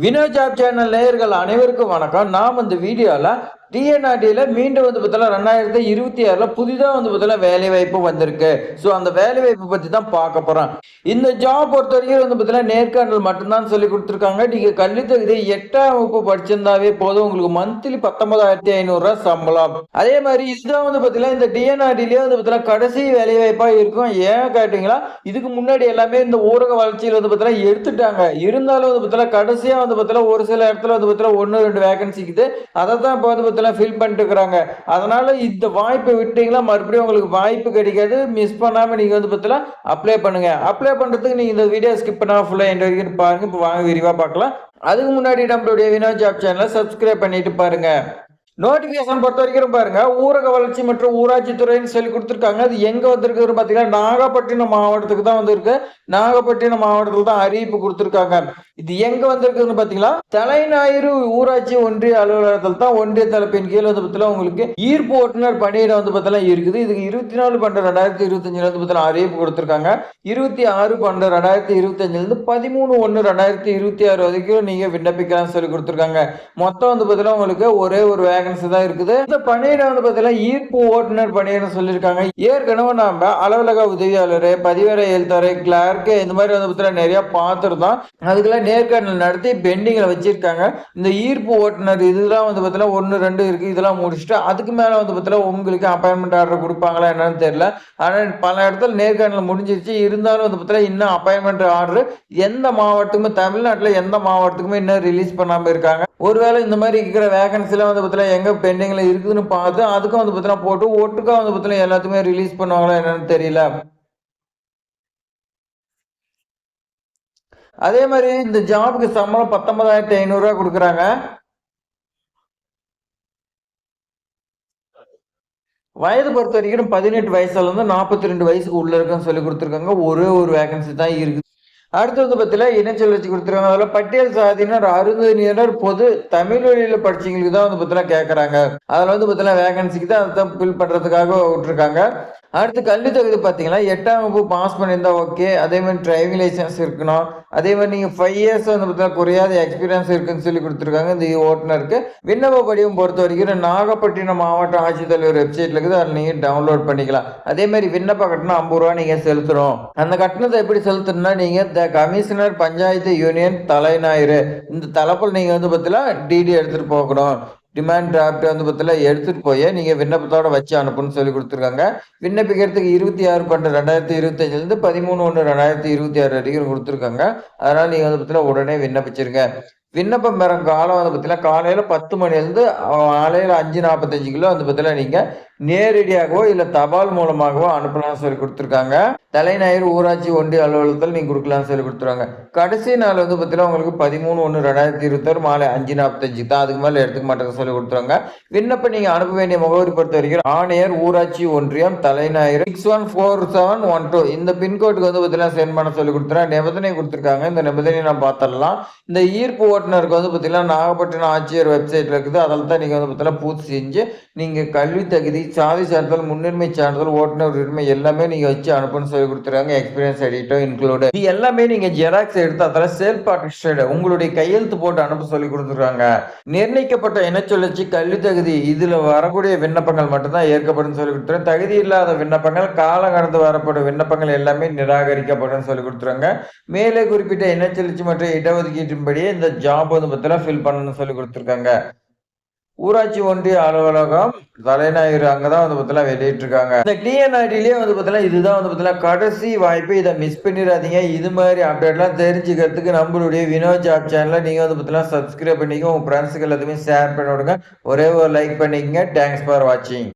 Vinod job channel நேயர்கள் அனைவருக்கும் வணக்கம். நாம் இந்த வீடியோல டிஎன்ஆர்டில மீண்டும் பார்த்தீங்கன்னா 2026ல புதிதா பார்த்தீங்கன்னா வேலைவாய்ப்பு வந்திருக்கு. ஸோ அந்த வேலைவாய்ப்பு பத்தி தான் பார்க்க போறோம். இந்த ஜாப் பொறுத்தவரைக்கும் பார்த்தீங்கன்னா நேர்காணல் மட்டும் தான் சொல்லிக் குடுத்துருக்காங்க. நீங்க கல்வி தகுதி 8ஆம் வகுப்பு படிச்சிருந்தாவே போதும். உங்களுக்கு மந்த்லி 19,500 சம்பளம். அதே மாதிரி இதுதான் பார்த்தீங்கன்னா இந்த டிஎன்ஆர்டிலயே பார்த்தீங்கன்னா கடைசி வேலைவாய்ப்பா இருக்கும். ஏன் கேட்டீங்களா, இதுக்கு முன்னாடி எல்லாமே இந்த ஊரக வளர்ச்சியில் பார்த்தீங்கன்னா எடுத்துட்டாங்க. இருந்தாலும் பார்த்தீங்கன்னா கடைசியா பார்த்தீங்கன்னா ஒரு சில இடத்துல பார்த்தீங்கன்னா 1, 2 வேகன்சிக்குது. அதை தான் இப்போ ஃபில் பண்ணிட்டு இருக்கிறாங்க. அதனால இந்த வாய்ப்பை விட்டீங்களா மறுபடியும் உங்களுக்கு வாய்ப்பு கிடைக்காது. மிஸ் பண்ணாம நீங்க பார்த்தீங்கன்னா அப்ளை பண்ணுங்க. அப்ளை பண்றதுக்கு நீங்க இந்த வீடியோ ஸ்கிப் பண்ணாம ஃபுல்லா எண்ட் வரைக்கும் பாருங்க. இப்போ வாங்க விரிவா பார்க்கலாம். அதுக்கு முன்னாடி நம்மளுடைய வினோத் ஜாப் சேனலை சப்ஸ்கிரைப் பண்ணிட்டு பாருங்க. நோட்டிபிகேஷன் பொறுத்த வரைக்கும் பாருங்க, ஊரக வளர்ச்சி மற்றும் ஊராட்சி துறைன்னு சொல்லி கொடுத்துருக்காங்க. அது எங்க வந்திருக்கு பாத்தீங்கன்னா நாகப்பட்டினம் மாவட்டத்துக்கு தான் வந்திருக்கு. நாகப்பட்டினம் மாவட்டத்துல தான் அறிவிப்பு கொடுத்திருக்காங்க. இது எங்க வந்திருக்குன்னு பாத்தீங்களா, தலைஞாயிறு ஊராட்சி ஒன்றிய அலுவலகத்தில் தான் ஒன்றிய தலைப்பின் கீழ் பார்த்தீங்கன்னா உங்களுக்கு ஈர்ப்பு ஓட்டுநர் பணியிடம் பார்த்தீங்கன்னா இருக்குது. இதுக்கு 24/12/2025 அறிவிப்பு கொடுத்திருக்காங்க. 26/12/2025 13/1/2026 வரைக்கும் நீங்க விண்ணப்பிக்கலாம் சொல்லி கொடுத்திருக்காங்க. மொத்தம் பார்த்தீங்கன்னா உங்களுக்கு ஒரே ஒரு வேகன்சி தான் இருக்குது. இந்த பணியிடம் பார்த்தீங்கன்னா ஈர்ப்பு ஓட்டுநர் பணியிடம் சொல்லியிருக்காங்க. ஏற்கனவே நாம அலுவலக உதவியாளர், பதிவேற எழுத்தாளர், கிளார்க் இந்த மாதிரி பார்த்தீங்கன்னா நிறைய பார்த்துருந்தோம். அதுக்கெல்லாம் நேர்காணல் நடத்தி பெண்டிங்ல வச்சிருக்காங்க. இந்த ஈர்ப்பு ஓட்டுநர் இதெல்லாம் பார்த்தீங்கன்னா 1, 2 இருக்கு. இதெல்லாம் முடிச்சுட்டு அதுக்கு மேல பார்த்தீங்கன்னா உங்களுக்கு அப்பாயின்மெண்ட் ஆர்டர் கொடுப்பாங்களா என்னன்னு தெரியல. ஆனால் பல இடத்துல நேர்காணல் முடிஞ்சிருச்சு. இருந்தாலும் பார்த்தீங்கன்னா இன்னும் அப்பாயின்மெண்ட் ஆர்டர் எந்த மாவட்டத்துக்குமே, தமிழ்நாட்டில் எந்த மாவட்டத்துக்குமே இன்னும் ரிலீஸ் பண்ணாம இருக்காங்க. ஒருவேளை இந்த மாதிரி இருக்கிற வேகன்சிலாம் பார்த்தீங்கன்னா எங்க பெண்டிங்ல இருக்குதுன்னு பார்த்து அதுக்கும் பார்த்தீங்கன்னா போட்டு ஒட்டுக்கா பார்த்தீங்கன்னா எல்லாத்துக்குமே ரிலீஸ் பண்ணுவாங்களா என்னன்னு தெரியல. அதே மாதிரி இந்த ஜாபுக்கு சம்பளம் 19,500 கொடுக்குறாங்க. வயது பொறுத்த வரைக்கும் 18 வயசுல இருந்து 42 வயசுக்கு உள்ள இருக்குன்னு சொல்லி கொடுத்துருக்காங்க. ஒரே ஒரு வேகன்சி தான் இருக்கு. அடுத்து பார்த்தீங்கன்னா இணைச்சல் வச்சு கொடுத்துருக்காங்க. அதில் பட்டியல் சாதியினர், அருந்தினர், பொது தமிழ் வழியில படிச்சவங்களுக்கு தான் பார்த்தீங்கன்னா கேட்கறாங்க. அதில் பார்த்தீங்கன்னா வேகன்சிக்கு தான் அதை தான் ஃபில் பண்றதுக்காக விட்டுருக்காங்க. அடுத்து கல்வி தகுதி பார்த்தீங்கன்னா 8ஆம் வகுப்பு பாஸ் பண்ணியிருந்தா ஓகே. அதே மாதிரி டிரைவிங் லைசன்ஸ் இருக்கணும். அதே மாதிரி நீங்கள் 5 இயர்ஸ் பார்த்தீங்கன்னா குறையாத எக்ஸ்பீரியன்ஸ் இருக்குன்னு சொல்லி கொடுத்துருக்காங்க இந்த ஓட்டுநருக்கு. விண்ணப்ப படிவம் பொறுத்த வரைக்கும் நாகப்பட்டினம் மாவட்ட ஆட்சித்தலைவர் வெப்சைட்ல இருக்குது. அதில் நீங்கள் டவுன்லோட் பண்ணிக்கலாம். அதே மாதிரி விண்ணப்ப கட்டணம் 50 ரூபா நீங்கள் செலுத்தணும். அந்த கட்டணத்தை எப்படி செலுத்தணும்னா நீங்கள் கமிஷனர் பஞ்சாயத்து யூனியன் தலைஞாயிறு இந்த தலைப்பில் நீங்கள் பார்த்தீங்கன்னா டிடி எடுத்துட்டு போகணும். டிமாண்ட் டிராஃப்ட் பார்த்தீங்கன்னா எடுத்துட்டு போய் நீங்க விண்ணப்பத்தோட வச்சு அனுப்புன்னு சொல்லி கொடுத்துருக்காங்க. விண்ணப்பிக்கிறதுக்கு 26/12/2025 13/1/2026 வரைக்கும் கொடுத்துருக்காங்க. அதனால நீங்க பார்த்தீங்கன்னா உடனே விண்ணப்பிச்சிருங்க. விண்ணப்பம் பெறும் காலம் பார்த்தீங்கன்னா காலையில 10 மணிலேருந்து மாலையில 5:45 பார்த்தீங்கன்னா நீங்க நேரடியாகவோ இல்ல தபால் மூலமாகவோ அனுப்பலாம் சொல்லி கொடுத்துருக்காங்க. தலைஞாயிறு ஊராட்சி ஒன்றிய அலுவலகத்தில் நீங்க கொடுக்கலாம்னு சொல்லி கொடுத்துருவாங்க. கடைசி நாள் பார்த்தீங்கன்னா உங்களுக்கு 13/1/2026 மாலை 5:45 தான். அதுக்கு மேல எடுத்துக்க மாட்டாங்க சொல்லி கொடுத்துருவாங்க. விண்ணப்பம் நீங்க அனுப்ப வேண்டிய முகவரி பொறுத்த வரைக்கும் ஆணையர் ஊராட்சி ஒன்றியம் தலைஞாயிறு 614712 இந்த பின்கோட்டுக்கு பார்த்தீங்கன்னா சென்ட் பண்ண சொல்லி கொடுத்துருவாங்க. நிபந்தனை கொடுத்துருக்காங்க. இந்த நிபந்தனையை நான் பார்த்துடலாம். இந்த ஈர்ப்பு ஓட்டுநருக்கு பார்த்தீங்கன்னா நாகப்பட்டினம் ஆட்சியர் வெப்சைட்ல இருக்குது. அதில் தான் நீங்க பார்த்தீங்கன்னா பூர்த்தி செஞ்சு நீங்க கல்வி தகுதி, சாதி சான்றிதழ், முன்னுரிமை சான்றிதழ், ஓட்டுநர் உரிமை எல்லாமே நீங்க வச்சு அனுப்புன்னு சொல்லி கொடுத்துருக்காங்க. எக்ஸ்பீரியன்ஸ் எடிட்டோ இன்க்ளூட் இது எல்லாமே நீங்க ஜெராக்ஸ் எடுத்து அதில் செல்ஃப் அட்டஸ்டட் உங்களுடைய கையெழுத்து போட்டு அனுப்ப சொல்லி கொடுத்துருக்காங்க. நிர்ணயிக்கப்பட்ட இனச்சுழற்சி கல்வி தகுதி இதுல வரக்கூடிய விண்ணப்பங்கள் மட்டும்தான் ஏற்கப்படும் சொல்லி கொடுத்துருக்காங்க. தகுதி இல்லாத விண்ணப்பங்கள், காலம் கடந்து வரப்படும் விண்ணப்பங்கள் எல்லாமே நிராகரிக்கப்படும் சொல்லி கொடுத்துருக்காங்க. மேலே குறிப்பிட்ட இனச்சுழற்சி மற்றும் இடஒதுக்கீட்டின்படியே இந்த ஜாப் பார்த்தீங்கன்னா ஃபில் பண்ணணும்னு சொல்லி கொடுத்துருக்காங்க. ஊராட்சி ஒன்றிய அலுவலகம் தலைஞாயிறு அங்கதான் பார்த்தீங்கன்னா வெளியிட்டிருக்காங்க. இந்த டிஎன்ஆர்டிலேயே பார்த்தீங்கன்னா இதுதான் பார்த்தீங்கன்னா கடைசி வாய்ப்பு. இதை மிஸ் பண்ணிடாதீங்க. இது மாதிரி அப்டேட்லாம் தெரிஞ்சுக்கிறதுக்கு நம்மளுடைய வினோத் ஜாப் சேனலை நீங்க பார்த்தீங்கன்னா சப்ஸ்கிரைப் பண்ணிக்க, உங்க ஃப்ரெண்ட்ஸுக்கு எல்லாத்தையுமே ஷேர் பண்ணி விடுங்க. ஒரே ஒரு லைக் பண்ணிக்கங்க. தேங்க்ஸ் ஃபார் வாட்சிங்.